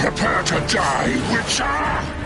Prepare to die, Witcher!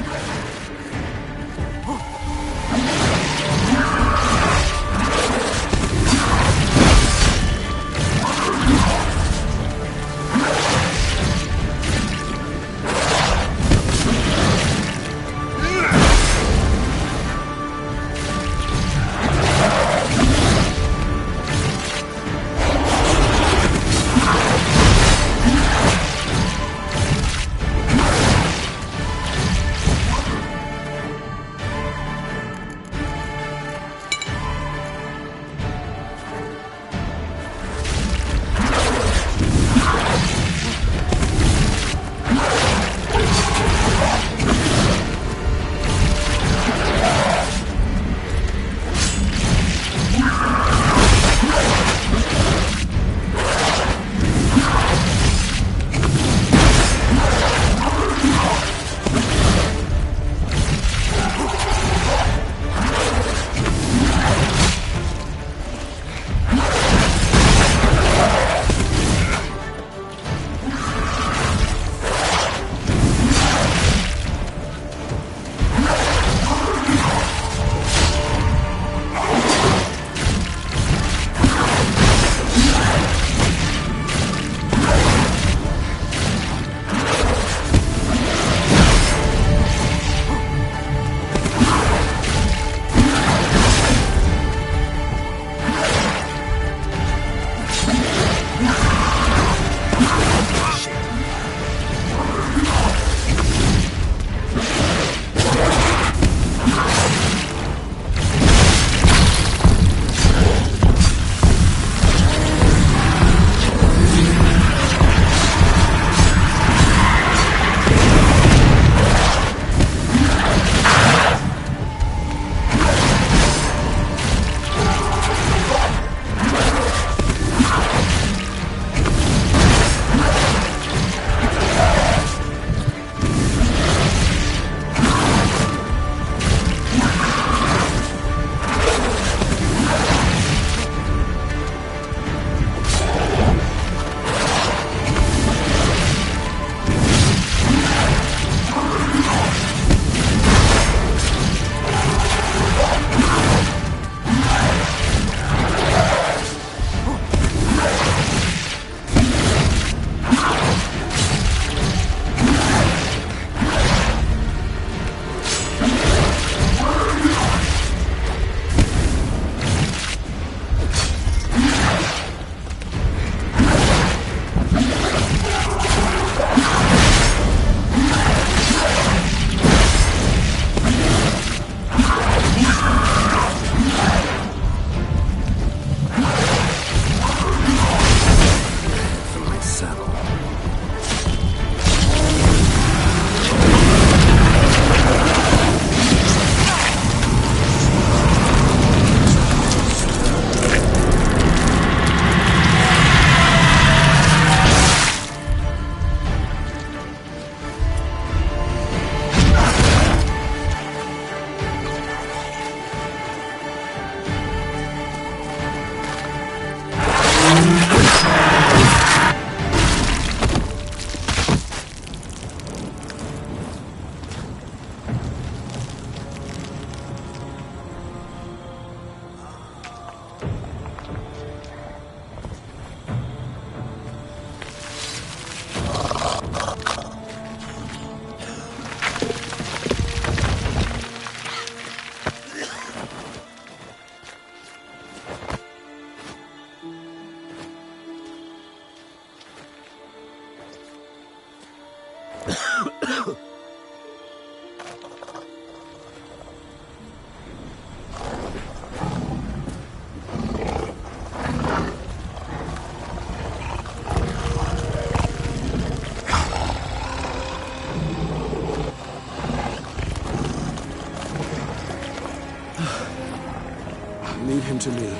Leave him to me.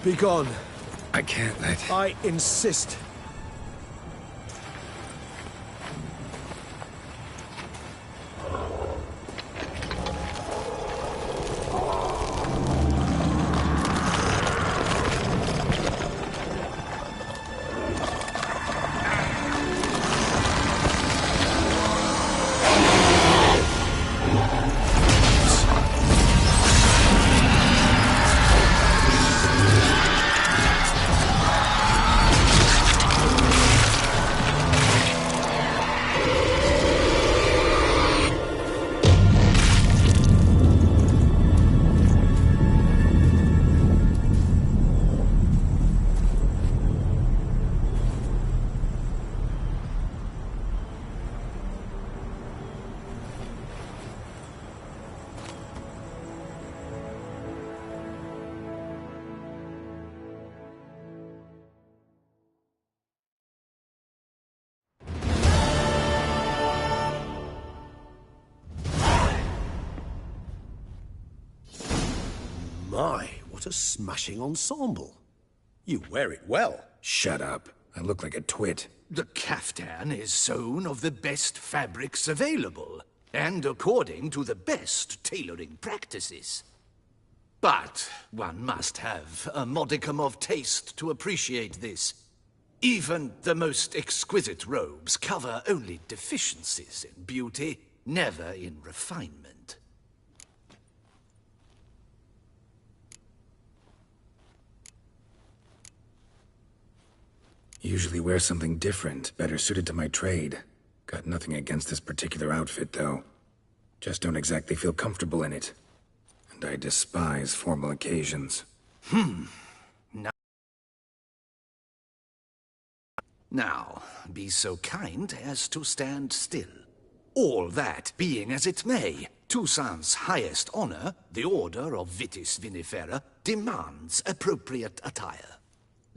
Be gone. I can't let... I insist. My, what a smashing ensemble. You wear it well. Shut up. I look like a twit. The caftan is sewn of the best fabrics available, and according to the best tailoring practices. But one must have a modicum of taste to appreciate this. Even the most exquisite robes cover only deficiencies in beauty, never in refinement. Usually wear something different, better suited to my trade. Got nothing against this particular outfit, though. Just don't exactly feel comfortable in it. And I despise formal occasions. Now, be so kind as to stand still. All that being as it may, Toussaint's highest honor, the Order of Vitis Vinifera, demands appropriate attire.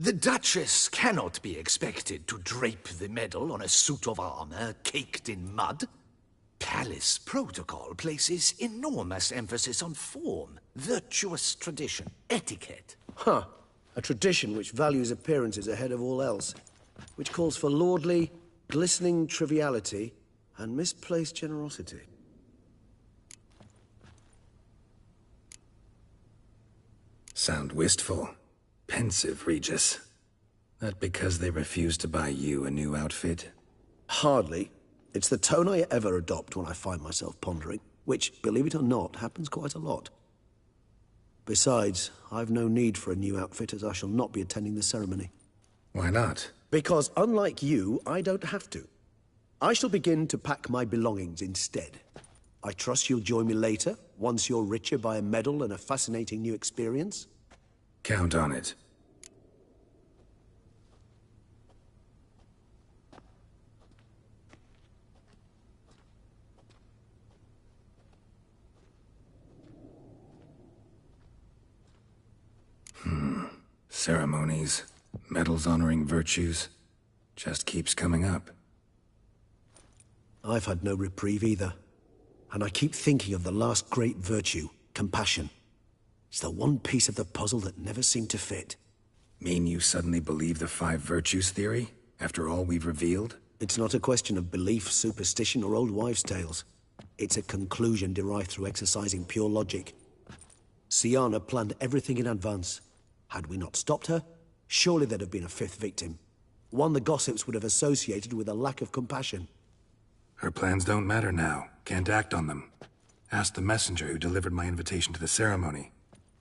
The Duchess cannot be expected to drape the medal on a suit of armor caked in mud. Palace protocol places enormous emphasis on form, virtuous tradition, etiquette. Huh. A tradition which values appearances ahead of all else. Which calls for lordly, glistening triviality and misplaced generosity. Sound wistful. Pensive, Regis. That because they refused to buy you a new outfit? Hardly. It's the tone I ever adopt when I find myself pondering, which, believe it or not, happens quite a lot. Besides, I've no need for a new outfit as I shall not be attending the ceremony. Why not? Because unlike you, I don't have to. I shall begin to pack my belongings instead. I trust you'll join me later, once you're richer by a medal and a fascinating new experience? Count on it. Ceremonies, medals honoring virtues, just keeps coming up. I've had no reprieve either. And I keep thinking of the last great virtue, compassion. It's the one piece of the puzzle that never seemed to fit. Mean you suddenly believe the 5 virtues theory, after all we've revealed? It's not a question of belief, superstition, or old wives' tales. It's a conclusion derived through exercising pure logic. Syanna planned everything in advance. Had we not stopped her, surely there'd have been a 5th victim. One the gossips would have associated with a lack of compassion. Her plans don't matter now. Can't act on them. Ask the messenger who delivered my invitation to the ceremony.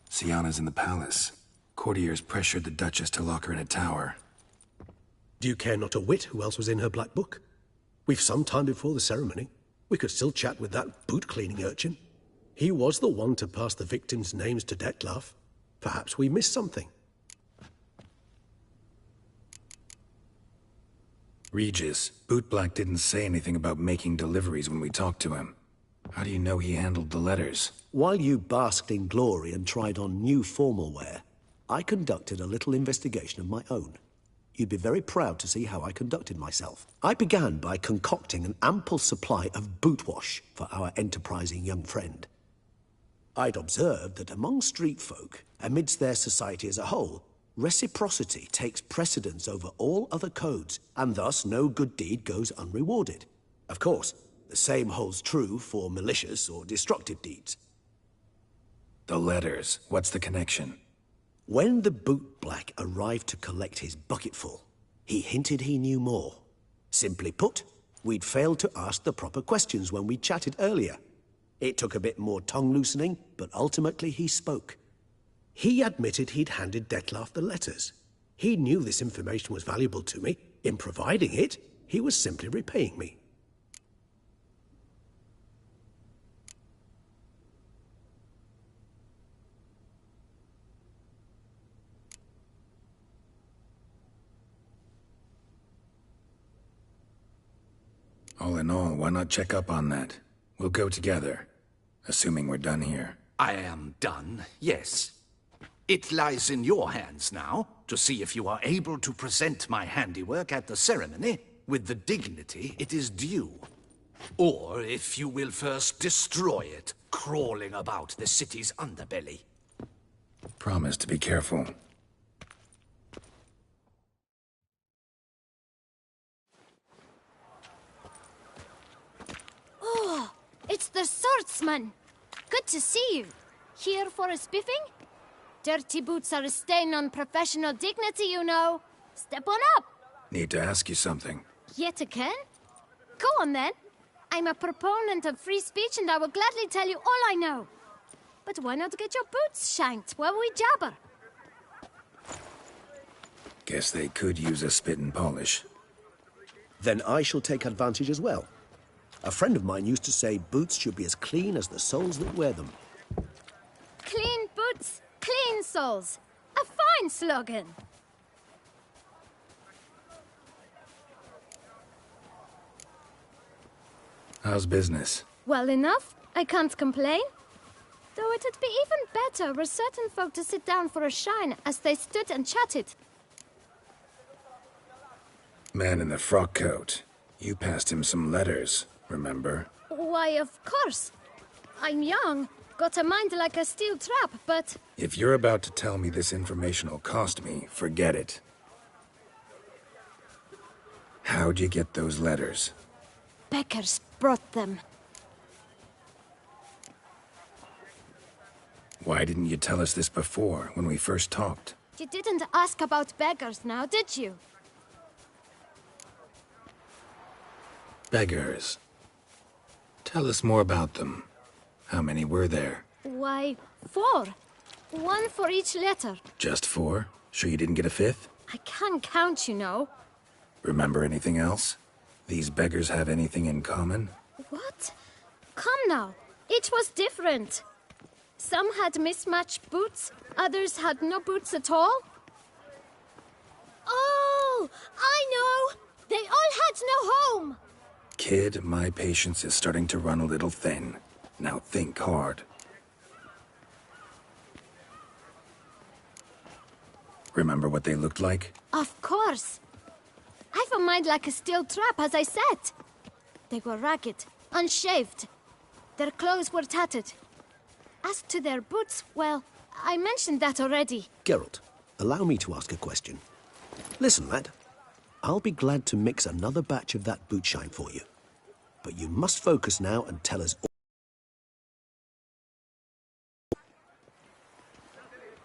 Syanna's in the palace. Courtiers pressured the Duchess to lock her in a tower. Do you care not a whit who else was in her black book? We've some time before the ceremony. We could still chat with that boot-cleaning urchin. He was the one to pass the victims' names to Dettlaff. Perhaps we missed something. Regis, Bootblack didn't say anything about making deliveries when we talked to him. How do you know he handled the letters? While you basked in glory and tried on new formal wear, I conducted a little investigation of my own. You'd be very proud to see how I conducted myself. I began by concocting an ample supply of boot wash for our enterprising young friend. I'd observed that among street folk, amidst their society as a whole, reciprocity takes precedence over all other codes, and thus no good deed goes unrewarded. Of course, the same holds true for malicious or destructive deeds. The letters. What's the connection? When the bootblack arrived to collect his bucketful, he hinted he knew more. Simply put, we'd failed to ask the proper questions when we chatted earlier. It took a bit more tongue-loosening, but ultimately he spoke. He admitted he'd handed Dettlaff the letters. He knew this information was valuable to me. In providing it, he was simply repaying me. All in all, why not check up on that? We'll go together, assuming we're done here. I am done, yes. It lies in your hands now to see if you are able to present my handiwork at the ceremony with the dignity it is due. Or if you will first destroy it, crawling about the city's underbelly. Promise to be careful. Oh, it's the swordsman. Good to see you. Here for a spiffing? Dirty boots are a stain on professional dignity, you know. Step on up. Need to ask you something. Yet again? Go on then. I'm a proponent of free speech and I will gladly tell you all I know. But why not get your boots shanked while we jabber? Guess they could use a spit and polish. Then I shall take advantage as well. A friend of mine used to say boots should be as clean as the soles that wear them. Clean boots, clean soles. A fine slogan. How's business? Well enough. I can't complain. Though it'd be even better were certain folk to sit down for a shine as they stood and chatted. Man in the frock coat. You passed him some letters, remember? Why, of course. I'm young, got a mind like a steel trap, but... If you're about to tell me this information will cost me, forget it. How'd you get those letters? Beggars brought them. Why didn't you tell us this before, when we first talked? You didn't ask about beggars now, did you? Beggars. Tell us more about them. How many were there? Why, 4. 1 for each letter. Just 4? Sure you didn't get a 5th? I can't count, you know. Remember anything else? These beggars have anything in common? What? Come now. Each was different. Some had mismatched boots, others had no boots at all. Oh, I know! They all had no home! Kid, my patience is starting to run a little thin. Now think hard. Remember what they looked like? Of course. I've a mind like a steel trap, as I said. They were ragged, unshaved. Their clothes were tattered. As to their boots, well, I mentioned that already. Geralt, allow me to ask a question. Listen, lad. I'll be glad to mix another batch of that boot shine for you. But you must focus now and tell us all.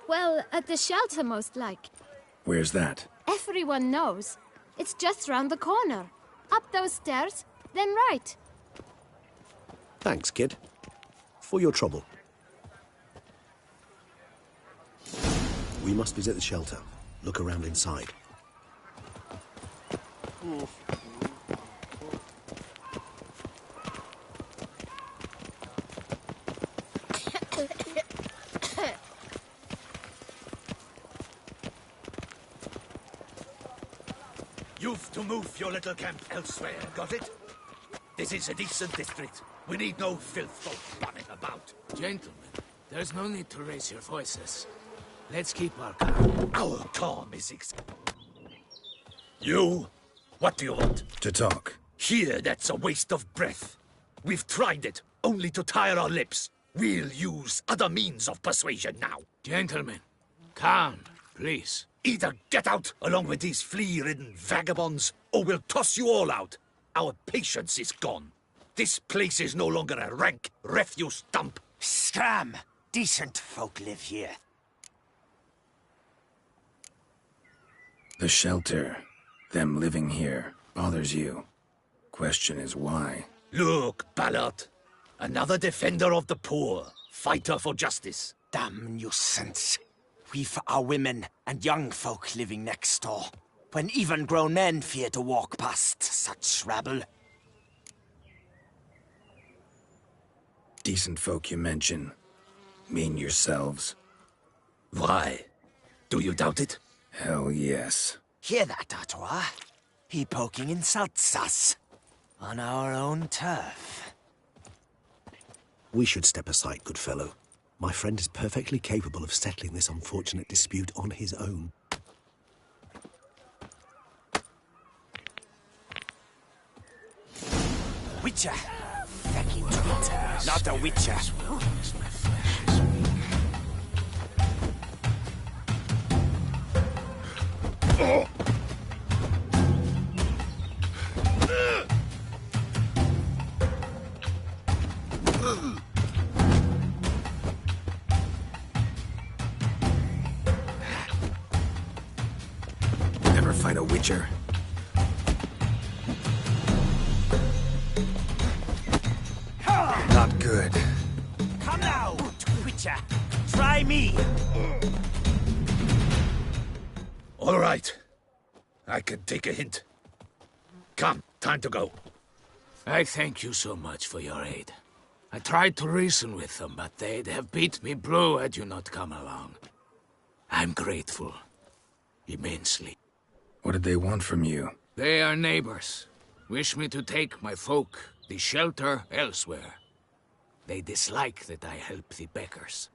Well, at the shelter, most like. Where's that? Everyone knows. It's just round the corner. Up those stairs, then right. Thanks, kid. For your trouble. We must visit the shelter. Look around inside. You've to move your little camp elsewhere, got it? This is a decent district. We need no filth folk running about. Gentlemen, there's no need to raise your voices. Let's keep our calm. Our calm is You? What do you want? To talk. Here, that's a waste of breath. We've tried it, only to tire our lips. We'll use other means of persuasion now. Gentlemen, calm, please. Either get out, along with these flea-ridden vagabonds, or we'll toss you all out. Our patience is gone. This place is no longer a rank refuse dump. Scram! Decent folk live here. The shelter, them living here, bothers you. Question is why? Look, Ballard. Another defender of the poor, fighter for justice. Damn nuisance. We've our women and young folk living next door, when even grown men fear to walk past such rabble. Decent folk you mention. Mean yourselves? Why? Do you doubt it? Hell yes. Hear that, Artois? He poking insults us. On our own turf. We should step aside, good fellow. My friend is perfectly capable of settling this unfortunate dispute on his own. Witcher! Fecky tweet. Not a witcher. Never fight a Witcher. Not good. Come now, Witcher. Try me. All right. I can take a hint. Come, time to go. I thank you so much for your aid. I tried to reason with them, but they'd have beat me blue had you not come along. I'm grateful. Immensely. What did they want from you? They are neighbors. Wish me to take my folk, the shelter, elsewhere. They dislike that I help the Beckers.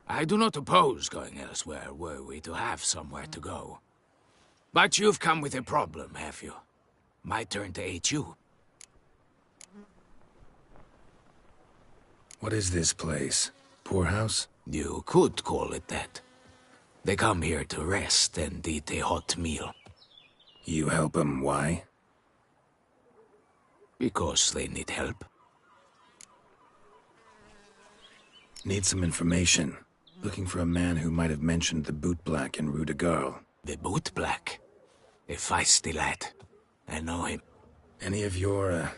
I do not oppose going elsewhere, were we to have somewhere to go. But you've come with a problem, have you? My turn to aid you. What is this place? Poorhouse? You could call it that. They come here to rest and eat a hot meal. You help them, why? Because they need help. Need some information. Looking for a man who might have mentioned the Bootblack in Rue de Garl. The Bootblack? A feisty lad. I know him. Any of your,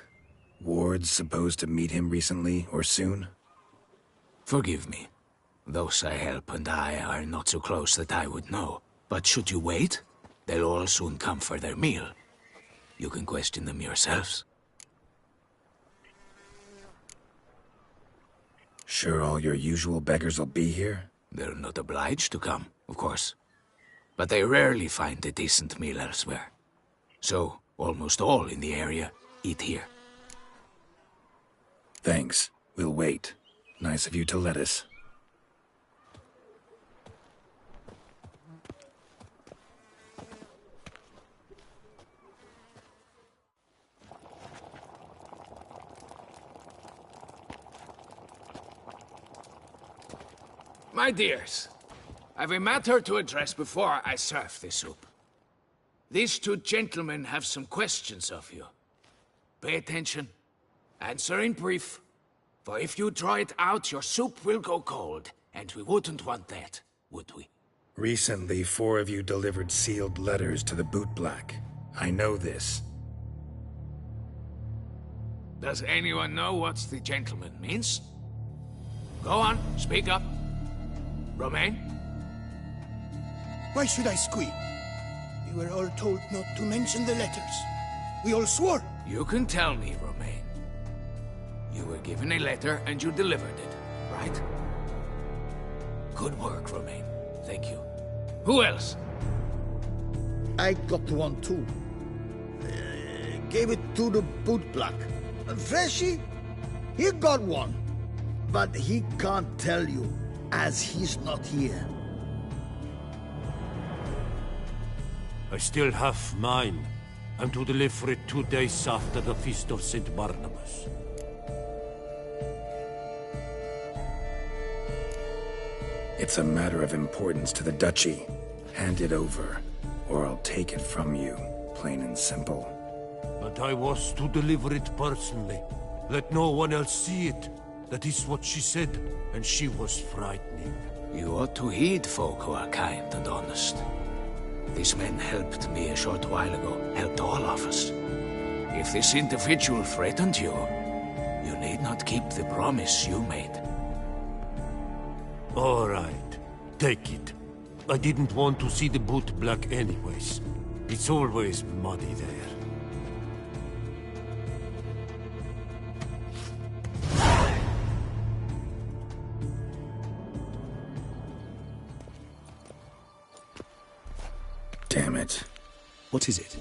wards supposed to meet him recently or soon? Forgive me. Those I help and I are not so close that I would know. But should you wait, they'll all soon come for their meal. You can question them yourselves. Sure all your usual beggars will be here? They're not obliged to come, of course. But they rarely find a decent meal elsewhere. So, almost all in the area eat here. Thanks. We'll wait. Nice of you to let us. My dears, I've a matter to address before I serve the soup. These two gentlemen have some questions of you. Pay attention. Answer in brief. For if you draw it out, your soup will go cold, and we wouldn't want that, would we? Recently, 4 of you delivered sealed letters to the Bootblack. I know this. Does anyone know what the gentleman means? Go on, speak up. Romain? Why should I squeal? We were all told not to mention the letters. We all swore. You can tell me, Romain. You were given a letter and you delivered it, right? Good work, Romain. Thank you. Who else? I got one too. Gave it to the Bootblack. Freshy, he got one. But he can't tell you, as he's not here. I still have mine. I'm to deliver it 2 days after the Feast of St. Barnabas. It's a matter of importance to the Duchy. Hand it over, or I'll take it from you, plain and simple. But I was to deliver it personally. Let no one else see it. That is what she said, and she was frightening. You ought to heed folk who are kind and honest. These men helped me a short while ago, helped all of us. If this individual threatened you, you need not keep the promise you made. All right, take it. I didn't want to see the Bootblack anyways. It's always muddy there. Damn it. What is it?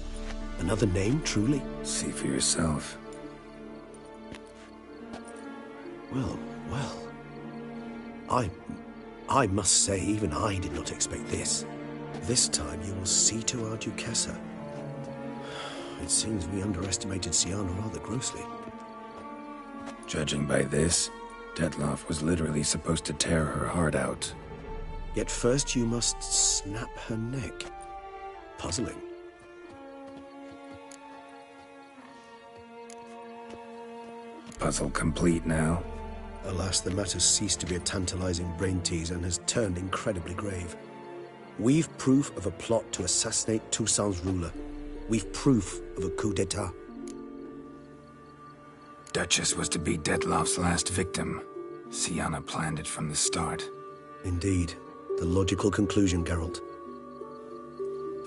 Another name, truly? See for yourself. Well, well. I must say, even I did not expect this. This time you will see to our Duquesa. It seems we underestimated Syanna rather grossly. Judging by this, Detloff was literally supposed to tear her heart out. Yet first you must snap her neck. puzzling. Puzzle complete now. Alas, the matter's ceased to be a tantalizing brain tease and has turned incredibly grave. We've proof of a plot to assassinate Toussaint's ruler. We've proof of a coup d'etat. Duchess was to be Dettlaff's last victim. Syanna planned it from the start. Indeed. The logical conclusion, Geralt.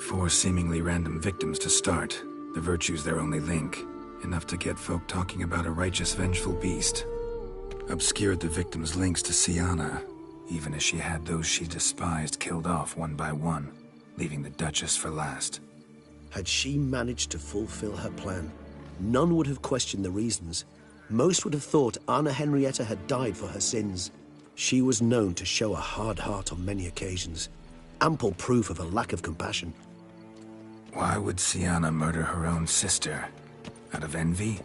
4 seemingly random victims to start. The virtue's their only link. Enough to get folk talking about a righteous, vengeful beast. Obscured the victims' links to Syanna, even as she had those she despised killed off one by one, leaving the Duchess for last. Had she managed to fulfill her plan, none would have questioned the reasons. Most would have thought Anna Henrietta had died for her sins. She was known to show a hard heart on many occasions. Ample proof of a lack of compassion. Why would Syanna murder her own sister? Out of envy?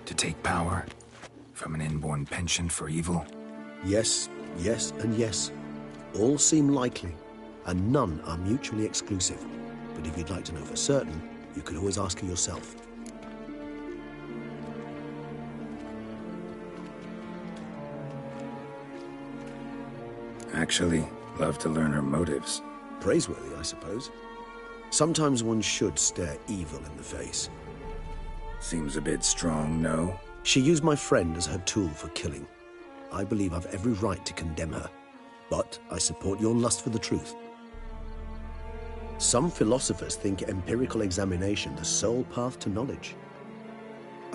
To take power? From an inborn penchant for evil? Yes, yes, and yes. All seem likely, and none are mutually exclusive. But if you'd like to know for certain, you could always ask her yourself. Actually, love to learn her motives. Praiseworthy, I suppose. Sometimes one should stare evil in the face. Seems a bit strong, no? She used my friend as her tool for killing. I believe I've every right to condemn her, but I support your lust for the truth. Some philosophers think empirical examination the sole path to knowledge.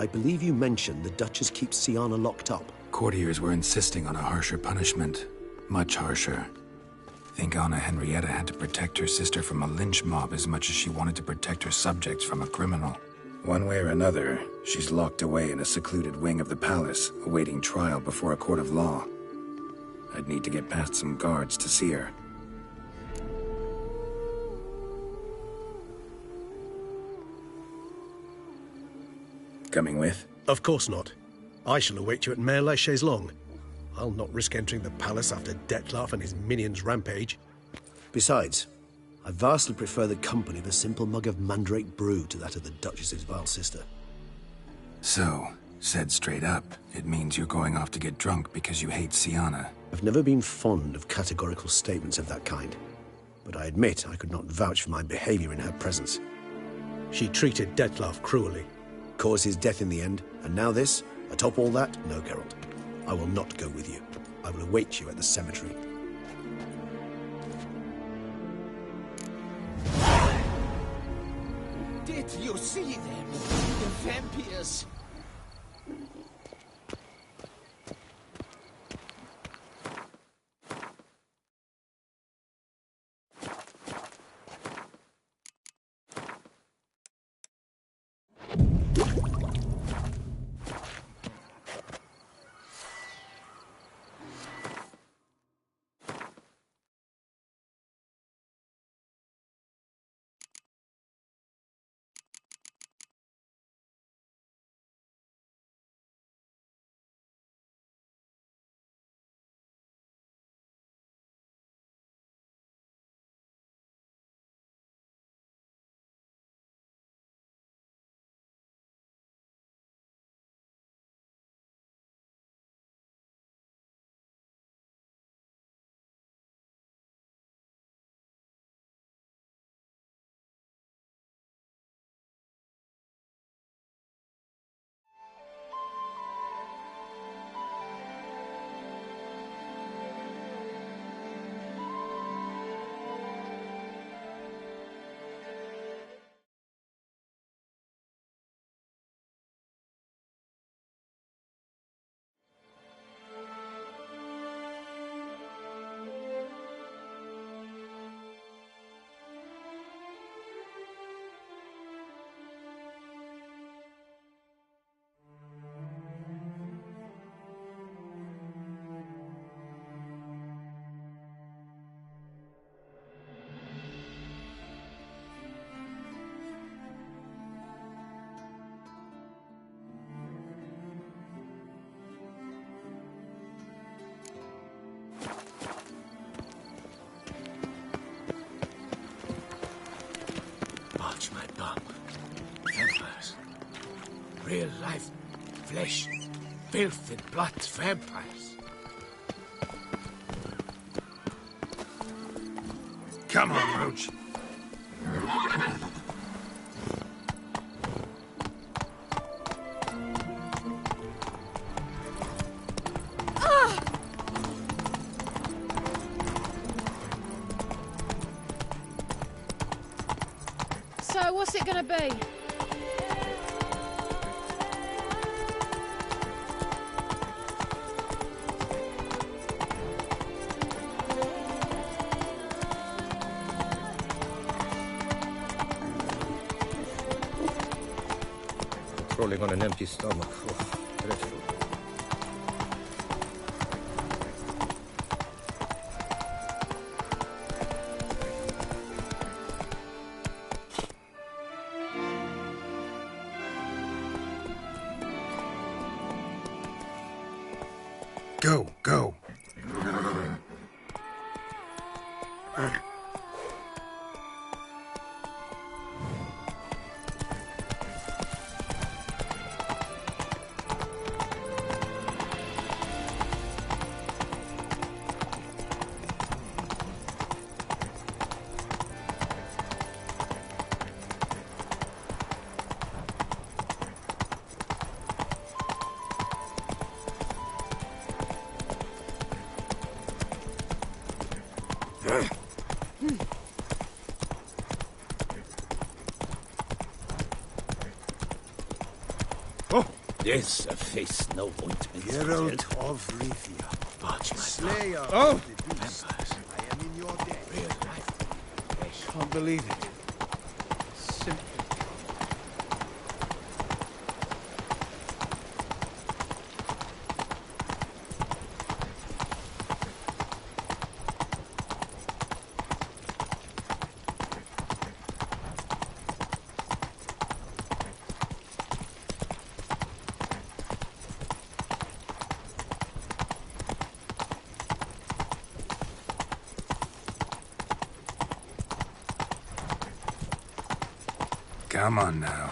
I believe you mentioned the Duchess keeps Syanna locked up. Courtiers were insisting on a harsher punishment. Much harsher. Think Anna Henrietta had to protect her sister from a lynch mob as much as she wanted to protect her subjects from a criminal. One way or another, she's locked away in a secluded wing of the palace, awaiting trial before a court of law. I'd need to get past some guards to see her. Coming with? Of course not. I shall await you at Mare la Chaise-Longue. I'll not risk entering the palace after Dettlaff and his minions rampage. Besides, I vastly prefer the company of a simple mug of mandrake brew to that of the Duchess's vile sister. So, said straight up, it means you're going off to get drunk because you hate Syanna. I've never been fond of categorical statements of that kind, but I admit I could not vouch for my behavior in her presence. She treated Dettlaff cruelly. Caused his death in the end, and now this? Atop all that? No, Geralt. I will not go with you. I will await you at the cemetery. Did you see them? The vampires. Real-life flesh, filth and blood vampires. Come on, Roach. So, what's it gonna be? Crawling on an empty stomach. Oh, dreadful. Go. Yes, a face, no ointment. Geralt of Rivia. Watch my Slayer Oh! of the beast. I am in your debt. real life. Can't believe it. Simply. Come on now.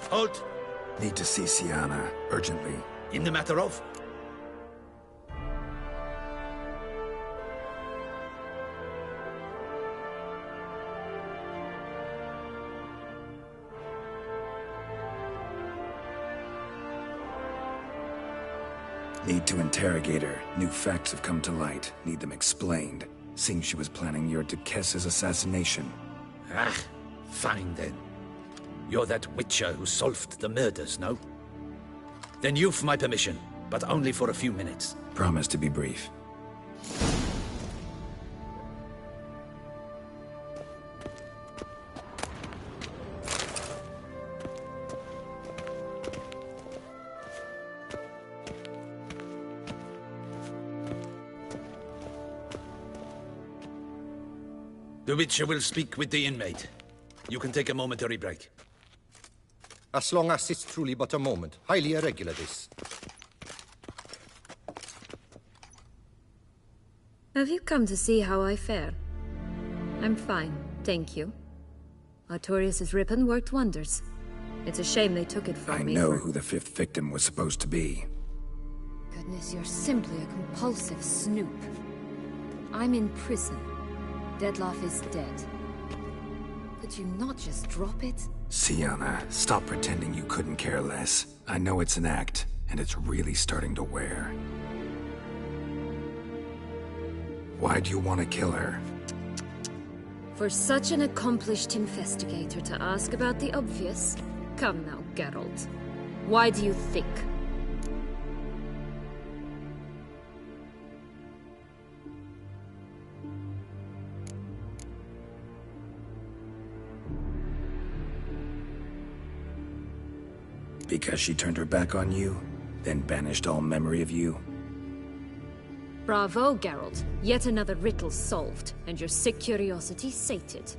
Halt! Need to see Siana, urgently. In the matter of? Need to interrogate her. New facts have come to light. Need them explained. Seems she was planning your Duquesse's assassination. Ah, fine then. You're that witcher who solved the murders, no? Then you've my permission, but only for a few minutes. Promise to be brief. The Witcher will speak with the inmate. You can take a momentary break. As long as it's truly but a moment. Highly irregular, this. Have you come to see how I fare? I'm fine, thank you. Artorius' ribbon worked wonders. It's a shame they took it from me. I know who the fifth victim was supposed to be. Goodness, you're simply a compulsive snoop. I'm in prison. Dettlaff is dead. Could you not just drop it? Syanna, stop pretending you couldn't care less. I know it's an act, and it's really starting to wear. Why'd you want to kill her? For such an accomplished investigator to ask about the obvious? Come now, Geralt. Why do you think? Because she turned her back on you, then banished all memory of you? Bravo, Geralt. Yet another riddle solved, and your sick curiosity sated.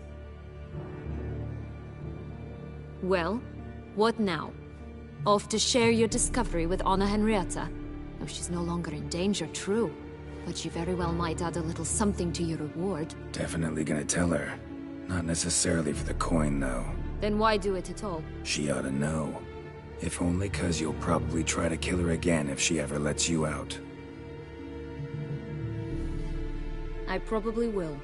Well, what now? Off to share your discovery with Anna Henrietta? Oh, she's no longer in danger, true. But she very well might add a little something to your reward. Definitely gonna tell her. Not necessarily for the coin, though. Then why do it at all? She ought to know. If only 'cause you'll probably try to kill her again if she ever lets you out. I probably will.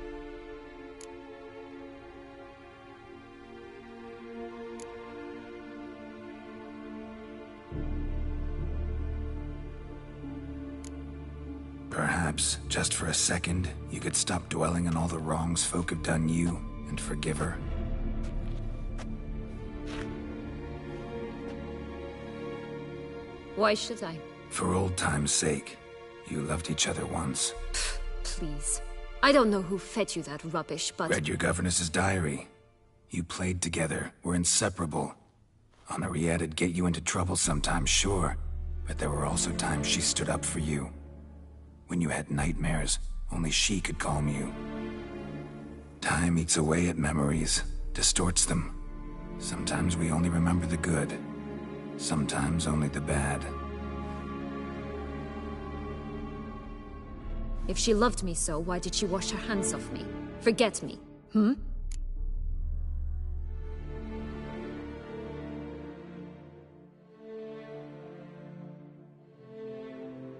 Perhaps, just for a second, you could stop dwelling on all the wrongs folk have done you, and forgive her. Why should I? For old time's sake. You loved each other once. Please. I don't know who fed you that rubbish, but... Read your governess's diary. You played together, were inseparable. Henriette'd get you into trouble sometimes, sure. But there were also times she stood up for you. When you had nightmares, only she could calm you. Time eats away at memories, distorts them. Sometimes we only remember the good. Sometimes only the bad. If she loved me so, why did she wash her hands off me? Forget me, hmm?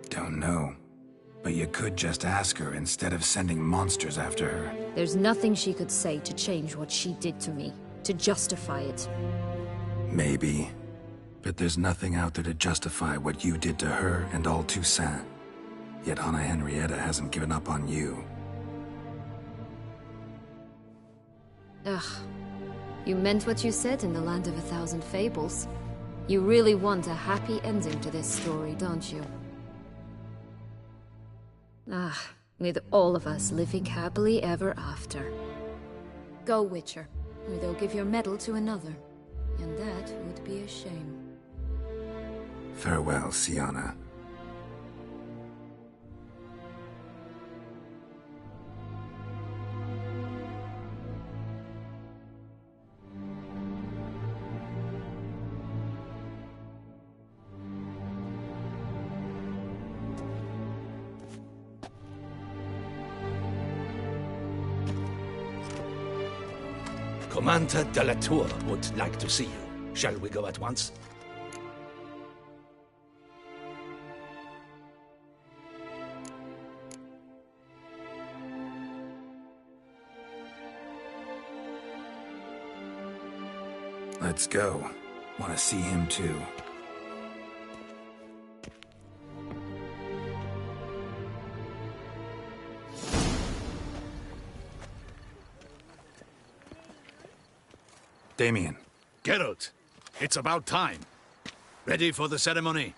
Don't know. But you could just ask her instead of sending monsters after her. There's nothing she could say to change what she did to me, to justify it. Maybe. But there's nothing out there to justify what you did to her and all Toussaint. Yet Anna Henrietta hasn't given up on you. Ugh. You meant what you said in the Land of a Thousand Fables. You really want a happy ending to this story, don't you? Ah, with all of us living happily ever after. Go, Witcher, or they'll give your medal to another. And that would be a shame. Farewell, Syanna. Commander de la Tour would like to see you. Shall we go at once? Let's go. Want to see him too. Damien. Geralt, it's about time. Ready for the ceremony?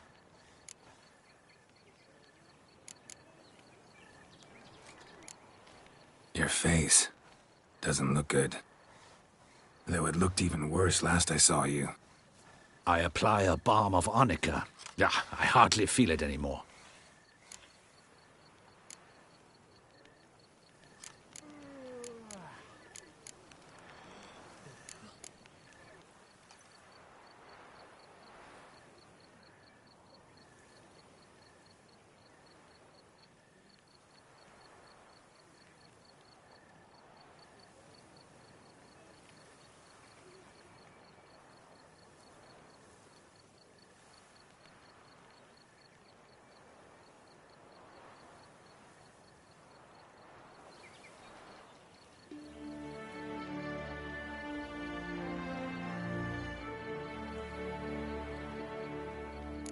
Your face doesn't look good. Though it looked even worse last I saw you. I apply a balm of arnica. Yeah, I hardly feel it anymore.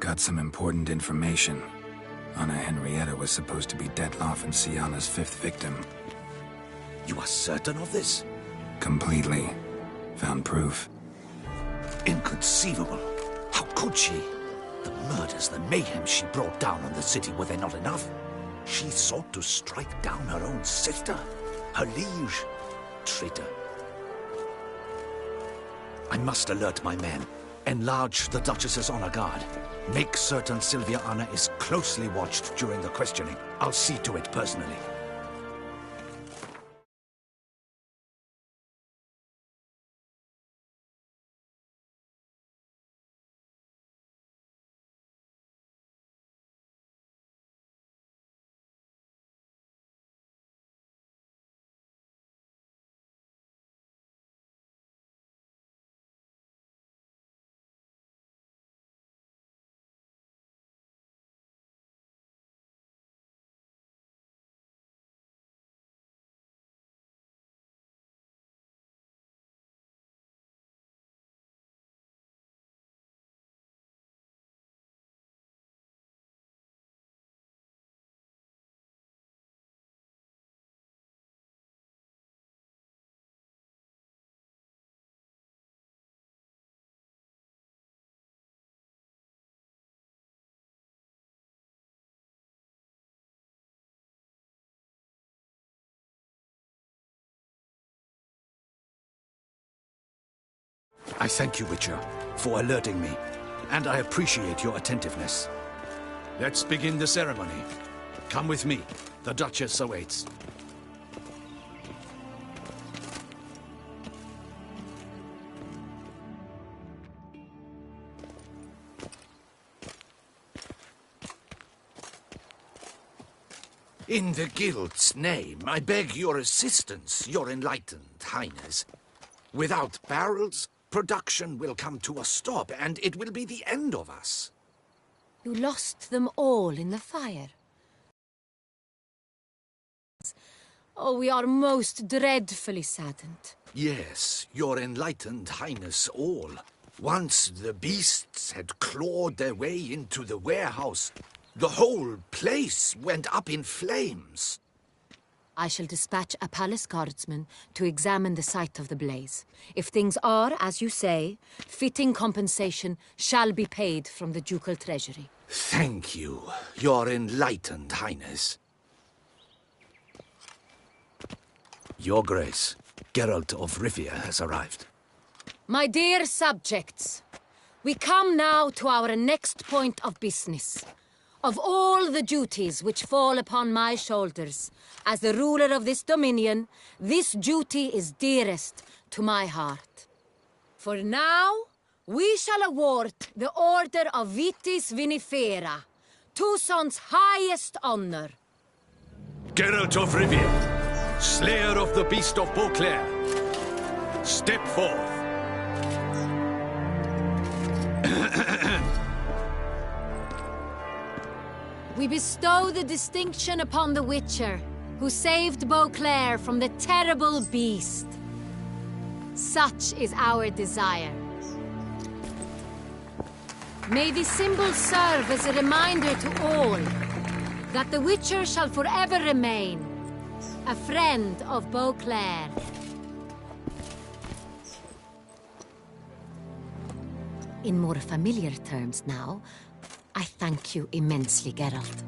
I've got some important information. Anna Henrietta was supposed to be Detloff and Syanna's 5th victim. You are certain of this? Completely. Found proof. Inconceivable. How could she? The murders, the mayhem she brought down on the city, were they not enough? She sought to strike down her own sister, her liege. Traitor. I must alert my men. Enlarge the Duchess's honor guard. Make certain Sylvia Anna is closely watched during the questioning. I'll see to it personally. I thank you, Witcher, for alerting me, and I appreciate your attentiveness. Let's begin the ceremony. Come with me. The Duchess awaits. In the Guild's name, I beg your assistance, your enlightened highness. Without barrels, production will come to a stop, and it will be the end of us. You lost them all in the fire. Oh, we are most dreadfully saddened. Yes, your enlightened highness all. Once the beasts had clawed their way into the warehouse, the whole place went up in flames. I shall dispatch a palace guardsman to examine the site of the blaze. If things are, as you say, fitting compensation shall be paid from the ducal treasury. Thank you, your enlightened highness. Your Grace, Geralt of Rivia has arrived. My dear subjects, we come now to our next point of business. Of all the duties which fall upon my shoulders, as the ruler of this dominion, this duty is dearest to my heart. For now, we shall award the Order of Vitis Vinifera, Toussaint's highest honor. Geralt of Rivia, slayer of the beast of Beauclair, step forth. We bestow the distinction upon the Witcher, who saved Beauclair from the terrible beast. Such is our desire. May this symbol serve as a reminder to all that the Witcher shall forever remain a friend of Beauclair. In more familiar terms now, I thank you immensely, Geralt.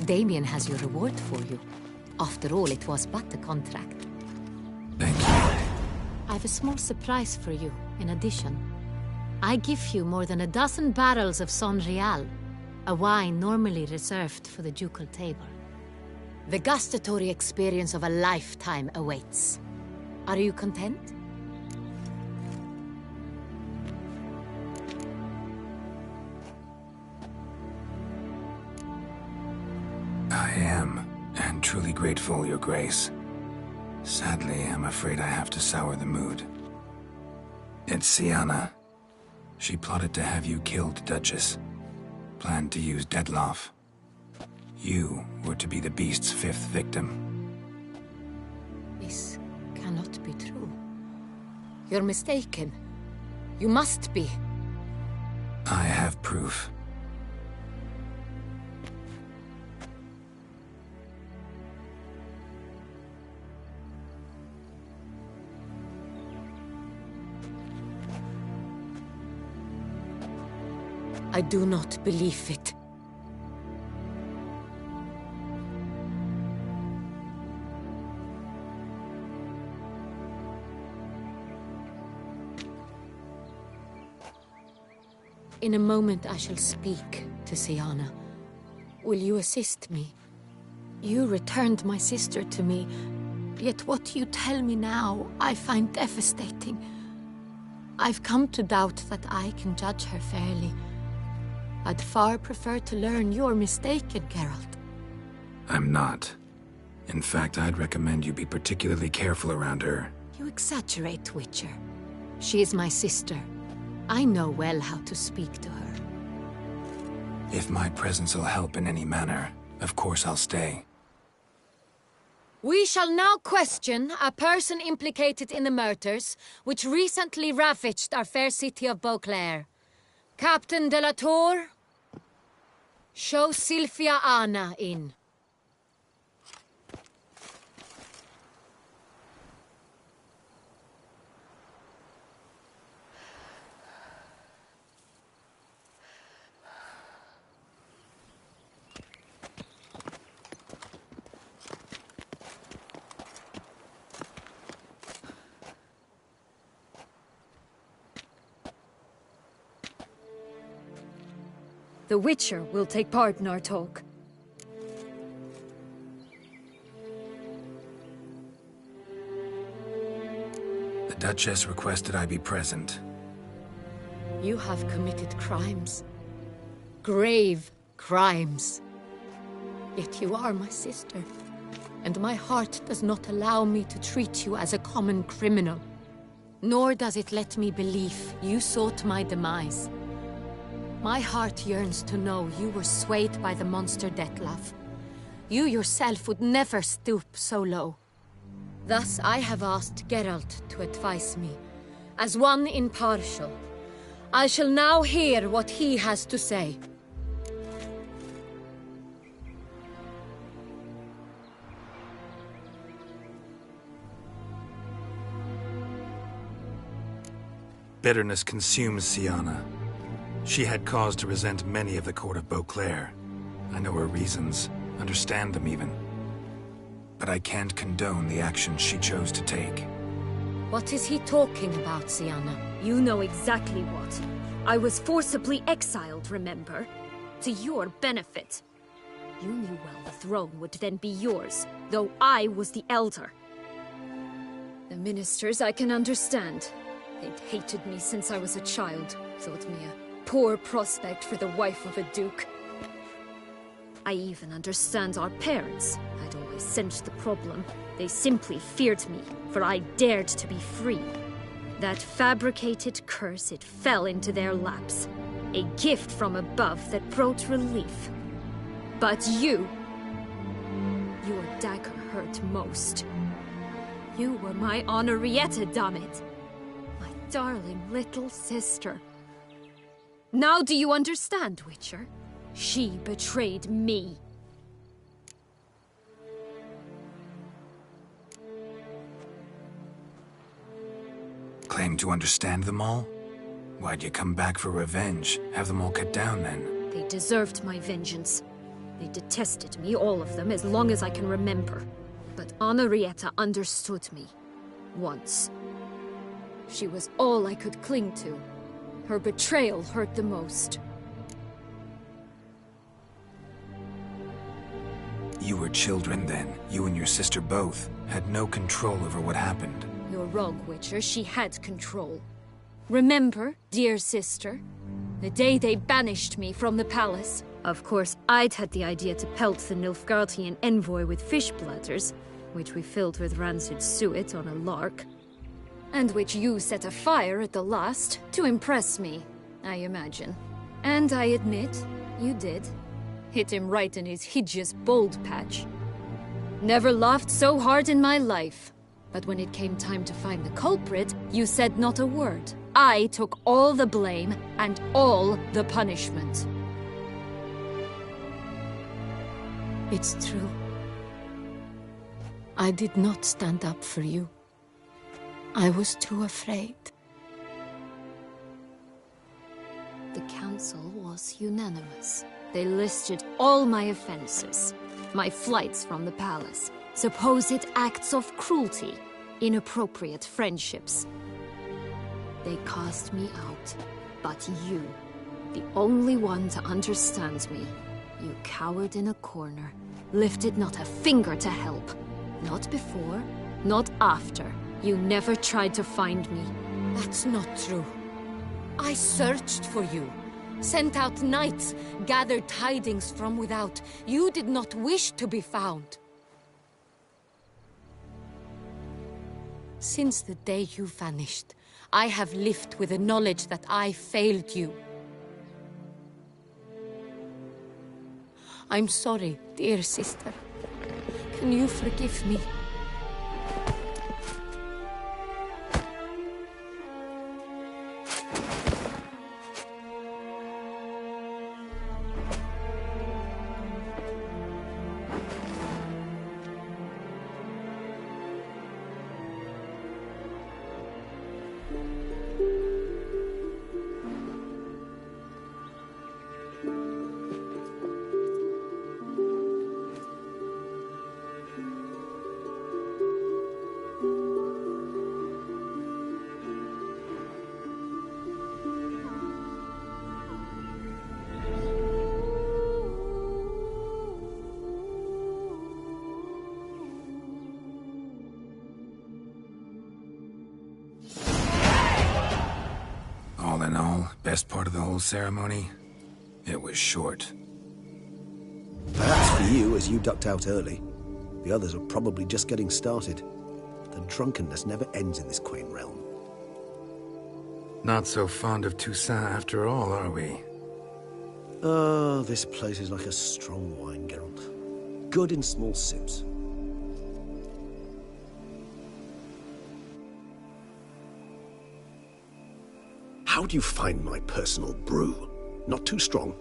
Damien has your reward for you. After all, it was but a contract. Thank you. I have a small surprise for you, in addition. I give you more than a dozen barrels of Son Real, a wine normally reserved for the ducal table. The gustatory experience of a lifetime awaits. Are you content? I am, and truly grateful, Your Grace. Sadly, I'm afraid I have to sour the mood. It's Syanna. She plotted to have you killed, Duchess. Planned to use Detloff. You were to be the beast's 5th victim. This cannot be true. You're mistaken. You must be. I have proof. I do not believe it. In a moment I shall speak to Syanna. Will you assist me? You returned my sister to me, yet what you tell me now I find devastating. I've come to doubt that I can judge her fairly. I'd far prefer to learn you're mistaken, Geralt. I'm not. In fact, I'd recommend you be particularly careful around her. You exaggerate, Witcher. She is my sister. I know well how to speak to her. If my presence will help in any manner, of course I'll stay. We shall now question a person implicated in the murders which recently ravaged our fair city of Beauclair. Captain de la Tour, show Sylvia Anna in. The Witcher will take part in our talk. The Duchess requested I be present. You have committed crimes. Grave crimes. Yet you are my sister, and my heart does not allow me to treat you as a common criminal. Nor does it let me believe you sought my demise. My heart yearns to know you were swayed by the monster Dettlaff. You yourself would never stoop so low. Thus I have asked Geralt to advise me, as one impartial. I shall now hear what he has to say. Bitterness consumes Syanna. She had cause to resent many of the court of Beauclair. I know her reasons, understand them even. But I can't condone the actions she chose to take. What is he talking about, Syanna? You know exactly what. I was forcibly exiled, remember? To your benefit. You knew well the throne would then be yours, though I was the elder. The ministers I can understand. They'd hated me since I was a child, thought me a poor prospect for the wife of a duke. I even understand our parents. I'd always sensed the problem. They simply feared me, for I dared to be free. That fabricated curse, it fell into their laps. A gift from above that brought relief. But you... your dagger hurt most. You were my Henrietta, dammit. My darling little sister. Now do you understand, Witcher? She betrayed me. Claim to understand them all? Why'd you come back for revenge? Have them all cut down, then? They deserved my vengeance. They detested me, all of them, as long as I can remember. But Henrietta understood me. Once. She was all I could cling to. Her betrayal hurt the most. You were children then. You and your sister both had no control over what happened. You're wrong, Witcher. She had control. Remember, dear sister? The day they banished me from the palace. Of course, I'd had the idea to pelt the Nilfgaardian envoy with fish bladders, which we filled with rancid suet on a lark. And which you set afire at the last, to impress me, I imagine. And I admit, you did. Hit him right in his hideous bald patch. Never laughed so hard in my life. But when it came time to find the culprit, you said not a word. I took all the blame and all the punishment. It's true. I did not stand up for you. I was too afraid. The Count council was unanimous. They listed all my offenses. My flights from the palace, supposed acts of cruelty, inappropriate friendships. They cast me out. But you, the only one to understand me, you cowered in a corner, lifted not a finger to help. Not before, not after. You never tried to find me. That's not true. I searched for you, sent out knights, gathered tidings from without. You did not wish to be found. Since the day you vanished, I have lived with the knowledge that I failed you. I'm sorry, dear sister. Can you forgive me? All in all, best part of the whole ceremony? It was short. Perhaps for you, as you ducked out early. The others are probably just getting started. The drunkenness never ends in this quaint realm. Not so fond of Toussaint after all, are we? Ah, this place is like a strong wine, Geralt. Good in small sips. How do you find my personal brew? Not too strong?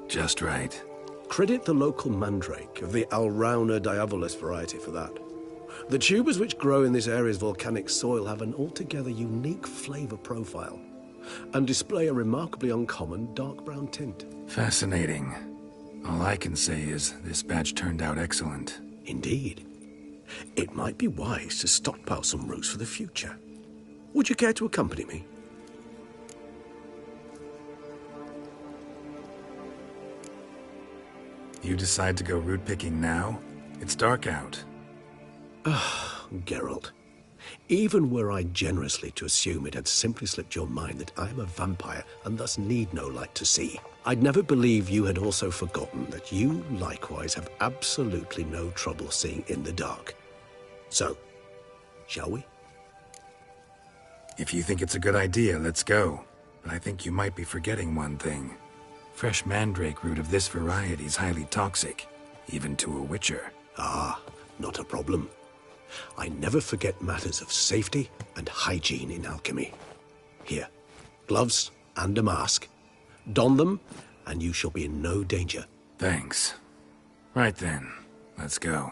Just right. Credit the local mandrake of the Alrauna diavolus variety for that. The tubers which grow in this area's volcanic soil have an altogether unique flavor profile and display a remarkably uncommon dark brown tint. Fascinating. All I can say is this batch turned out excellent. Indeed. It might be wise to stockpile some roots for the future. Would you care to accompany me? You decide to go root picking now? It's dark out. Ah, Geralt. Even were I generously to assume it had simply slipped your mind that I am a vampire and thus need no light to see, I'd never believe you had also forgotten that you likewise have absolutely no trouble seeing in the dark. So, shall we? If you think it's a good idea, let's go. But I think you might be forgetting one thing. Fresh mandrake root of this variety is highly toxic, even to a witcher. Ah, not a problem. I never forget matters of safety and hygiene in alchemy. Here, gloves and a mask. Don them, and you shall be in no danger. Thanks. Right then, let's go.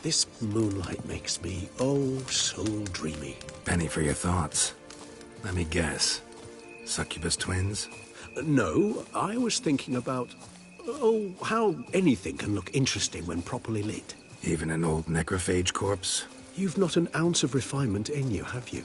This moonlight makes me, oh, so dreamy. Penny for your thoughts. Let me guess. Succubus twins? No, I was thinking about, oh, how anything can look interesting when properly lit. Even an old necrophage corpse? You've not an ounce of refinement in you, have you?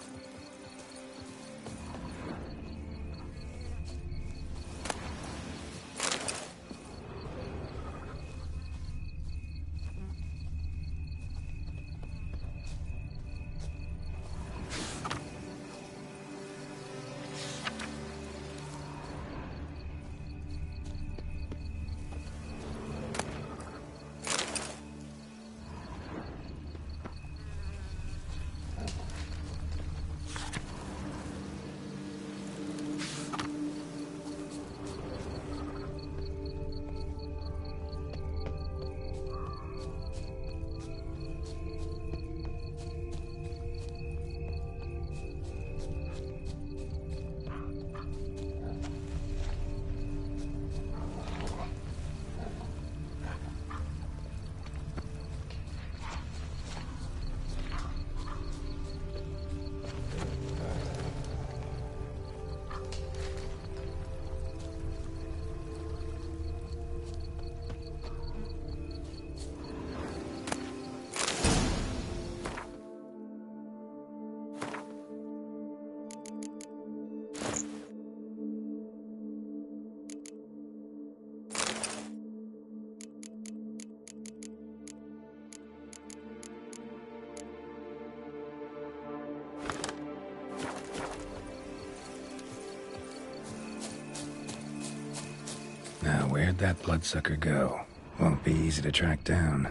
Where'd that bloodsucker go? Won't be easy to track down.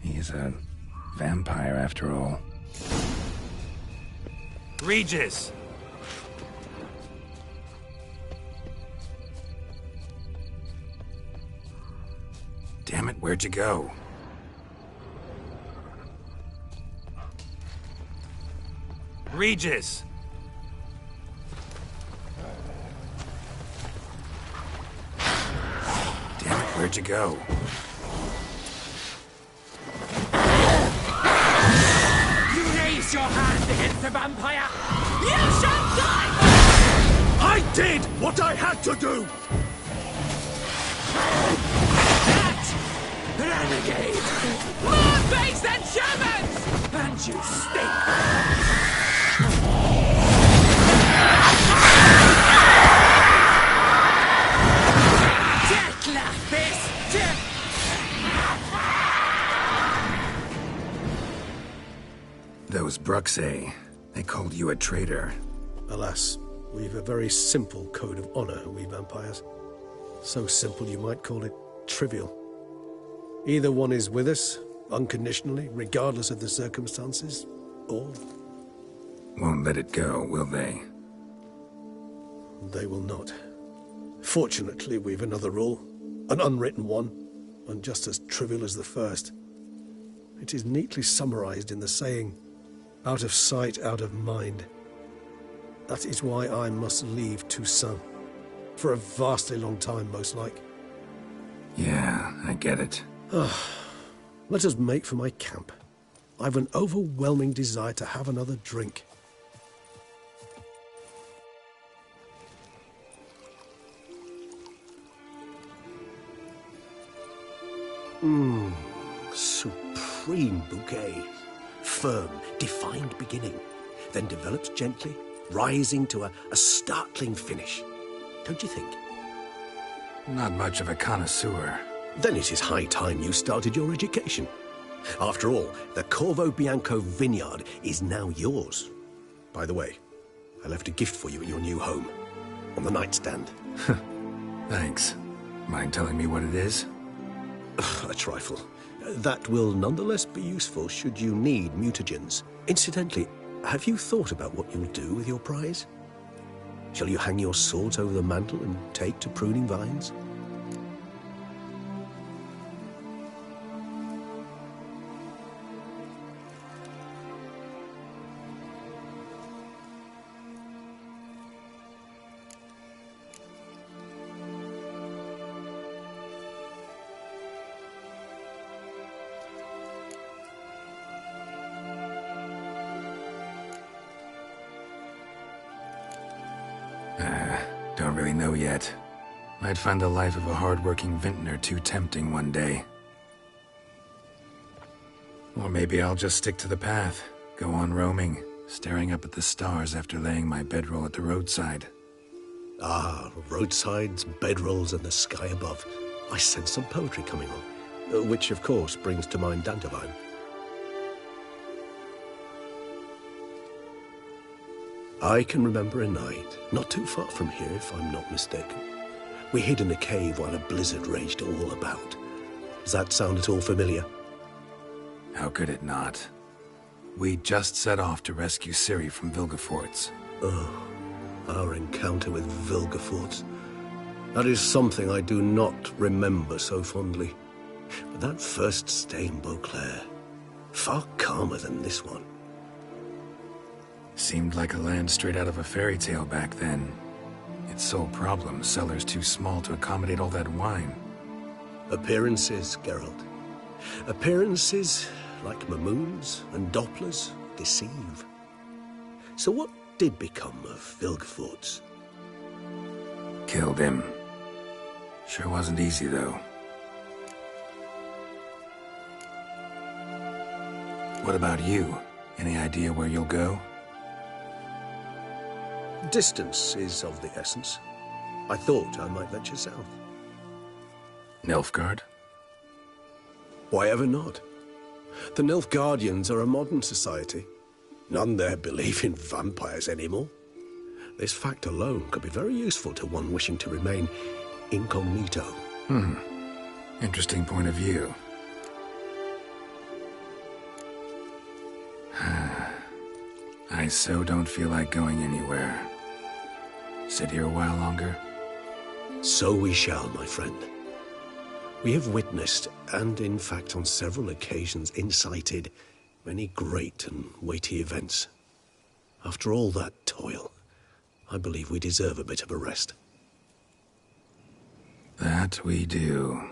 He's a vampire after all. Regis! Damn it, where'd you go? Regis! Damn it, where'd you go? You raise your hand against the vampire! You shall die! I did what I had to do! That renegade! More base than Germans! And you stink! Those Bruxae, they called you a traitor. Alas, we've a very simple code of honor, we vampires. So simple you might call it trivial. Either one is with us, unconditionally, regardless of the circumstances, or... Won't let it go, will they? They will not. Fortunately, we've another rule, an unwritten one, and just as trivial as the first. It is neatly summarized in the saying, out of sight, out of mind. That is why I must leave Toussaint. For a vastly long time, most like. Yeah, I get it. Let us make for my camp. I've an overwhelming desire to have another drink. Supreme bouquet. Firm, defined beginning, then develops gently, rising to a startling finish. Don't you think? Not much of a connoisseur. Then it is high time you started your education. After all, the Corvo Bianco vineyard is now yours. By the way, I left a gift for you in your new home. On the nightstand. Thanks. Mind telling me what it is? A trifle. That will nonetheless be useful should you need mutagens. Incidentally, have you thought about what you'll do with your prize? Shall you hang your swords over the mantle and take to pruning vines? Don't really know yet. Might find the life of a hard-working vintner too tempting one day. Or maybe I'll just stick to the path, go on roaming, staring up at the stars after laying my bedroll at the roadside. Ah, roadsides, bedrolls, and the sky above. I sense some poetry coming on, which of course brings to mind Dantevine. I can remember a night, not too far from here if I'm not mistaken. We hid in a cave while a blizzard raged all about. Does that sound at all familiar? How could it not? We just set off to rescue Ciri from Vilgefortz. Oh, our encounter with Vilgefortz. That is something I do not remember so fondly. But that first stay in Beauclair, far calmer than this one. Seemed like a land straight out of a fairy tale back then. Its sole problem, cellars too small to accommodate all that wine. Appearances, Geralt. Appearances, like Mamoons and Dopplers, deceive. So what did become of Vilgefortz? Killed him. Sure wasn't easy, though. What about you? Any idea where you'll go? Distance is of the essence. I thought I might venture south. Nilfgaard? Why ever not? The Nilfgaardians are a modern society. None there believe in vampires anymore. This fact alone could be very useful to one wishing to remain incognito. Interesting point of view. I so don't feel like going anywhere. Sit here a while longer? So we shall, my friend. We have witnessed, and in fact on several occasions incited, many great and weighty events. After all that toil, I believe we deserve a bit of a rest. That we do.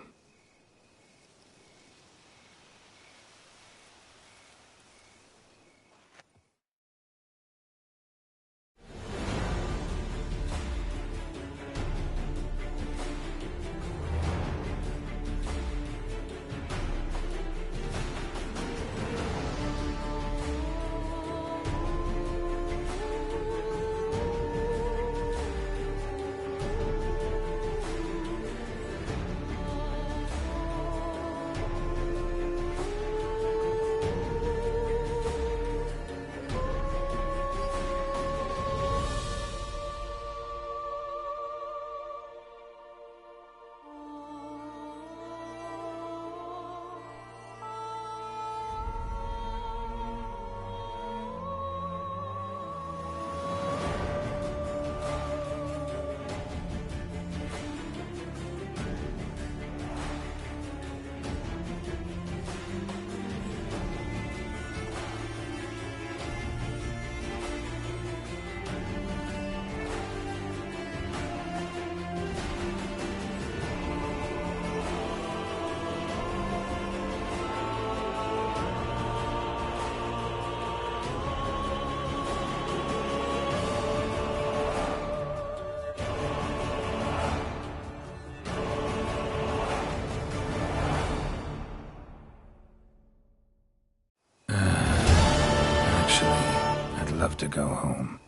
Love to go home.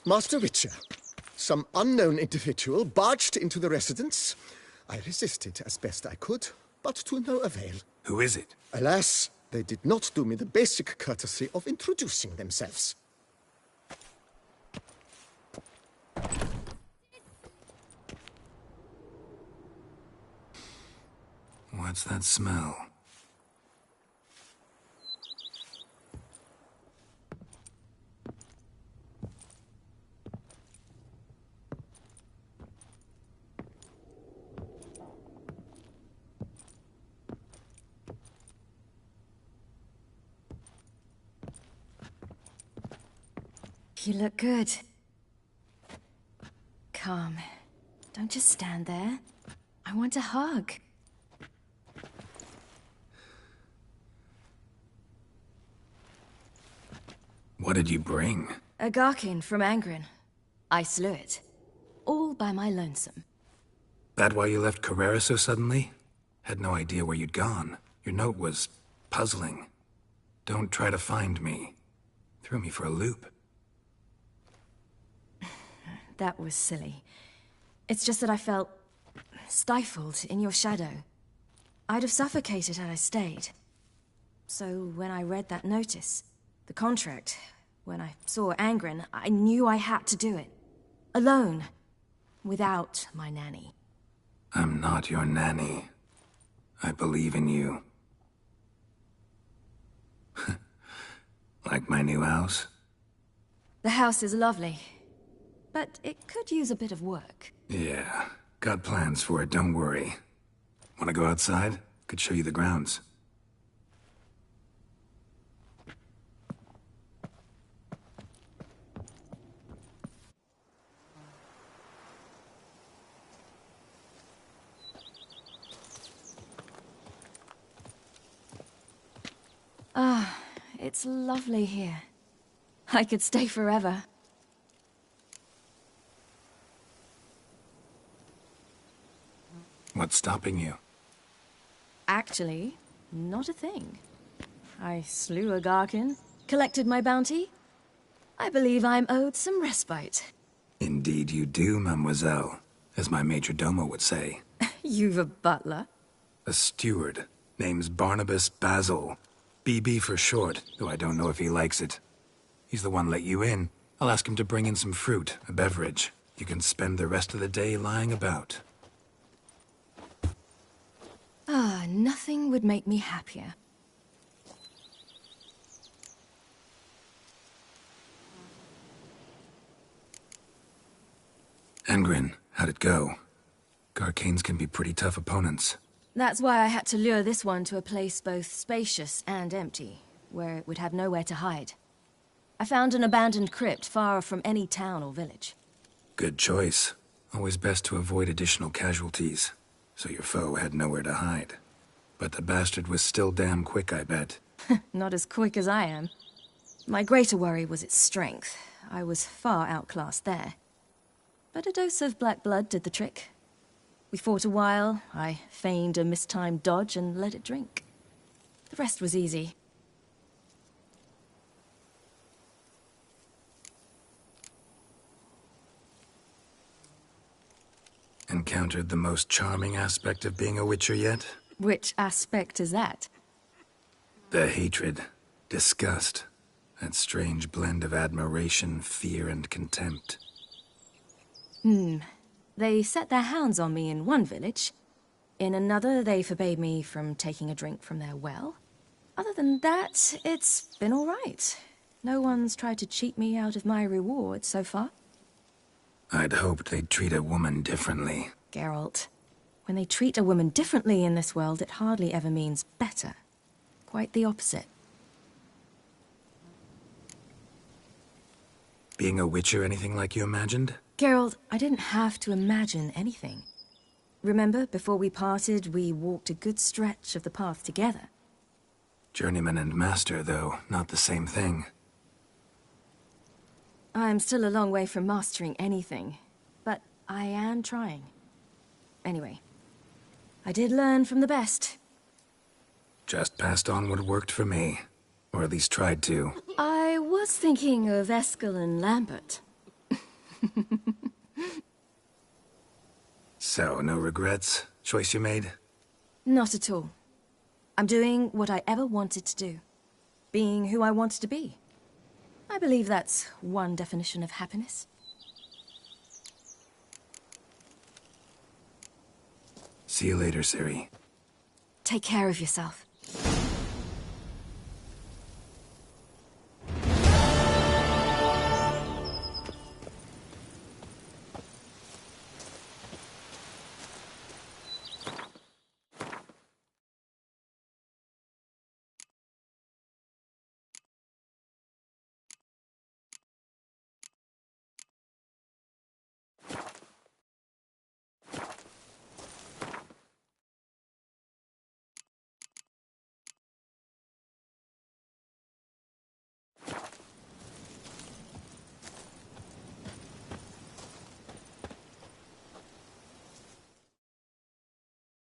Master Witcher, some unknown individual barged into the residence. I resisted as best I could, but to no avail. Who is it? Alas, they did not do me the basic courtesy of introducing themselves. What's that smell? You look good. Come. Don't just stand there. I want a hug. What did you bring? A Garkin from Angren. I slew it. All by my lonesome. That why you left Carrera so suddenly? Had no idea where you'd gone. Your note was puzzling. Don't try to find me. Threw me for a loop. That was silly. It's just that I felt stifled in your shadow. I'd have suffocated had I stayed. So when I read that notice, the contract, when I saw Angren, I knew I had to do it. Alone. Without my nanny. I'm not your nanny. I believe in you. Like my new house? The house is lovely. But it could use a bit of work. Yeah, Got plans for it, don't worry. Want to go outside? Could show you the grounds. Ah, it's lovely here. I could stay forever. What's stopping you? Actually, not a thing. I slew a Garkin, collected my bounty. I believe I'm owed some respite. Indeed you do, mademoiselle, as my major domo would say. You've a butler? A steward. Name's Barnabas Basil. BB for short, though I don't know if he likes it. He's the one let you in. I'll ask him to bring in some fruit, a beverage. You can spend the rest of the day lying about. Ah, nothing would make me happier. Engrin, how'd it go? Garcanes can be pretty tough opponents. That's why I had to lure this one to a place both spacious and empty, where it would have nowhere to hide. I found an abandoned crypt far from any town or village. Good choice. Always best to avoid additional casualties, so your foe had nowhere to hide. But the bastard was still damn quick, I bet. Not as quick as I am. My greater worry was its strength. I was far outclassed there. But a dose of black blood did the trick. We fought a while, I feigned a mistimed dodge and let it drink. The rest was easy. Encountered the most charming aspect of being a Witcher yet? Which aspect is that? The hatred, disgust, that strange blend of admiration, fear, and contempt. They set their hounds on me in one village. In another, they forbade me from taking a drink from their well. Other than that, it's been all right. No one's tried to cheat me out of my reward so far. I'd hoped they'd treat a woman differently. Geralt, when they treat a woman differently in this world, it hardly ever means better. Quite the opposite. Being a Witcher anything like you imagined? Geralt, I didn't have to imagine anything. Remember, before we parted, we walked a good stretch of the path together. Journeyman and master, though, not the same thing. I'm still a long way from mastering anything, but I am trying. Anyway, I did learn from the best. Just passed on what worked for me. Or at least tried to. I was thinking of Eskel and Lambert. So, no regrets? Choice you made? Not at all. I'm doing what I ever wanted to do. Being who I wanted to be. I believe that's one definition of happiness. See you later, Ciri. Take care of yourself.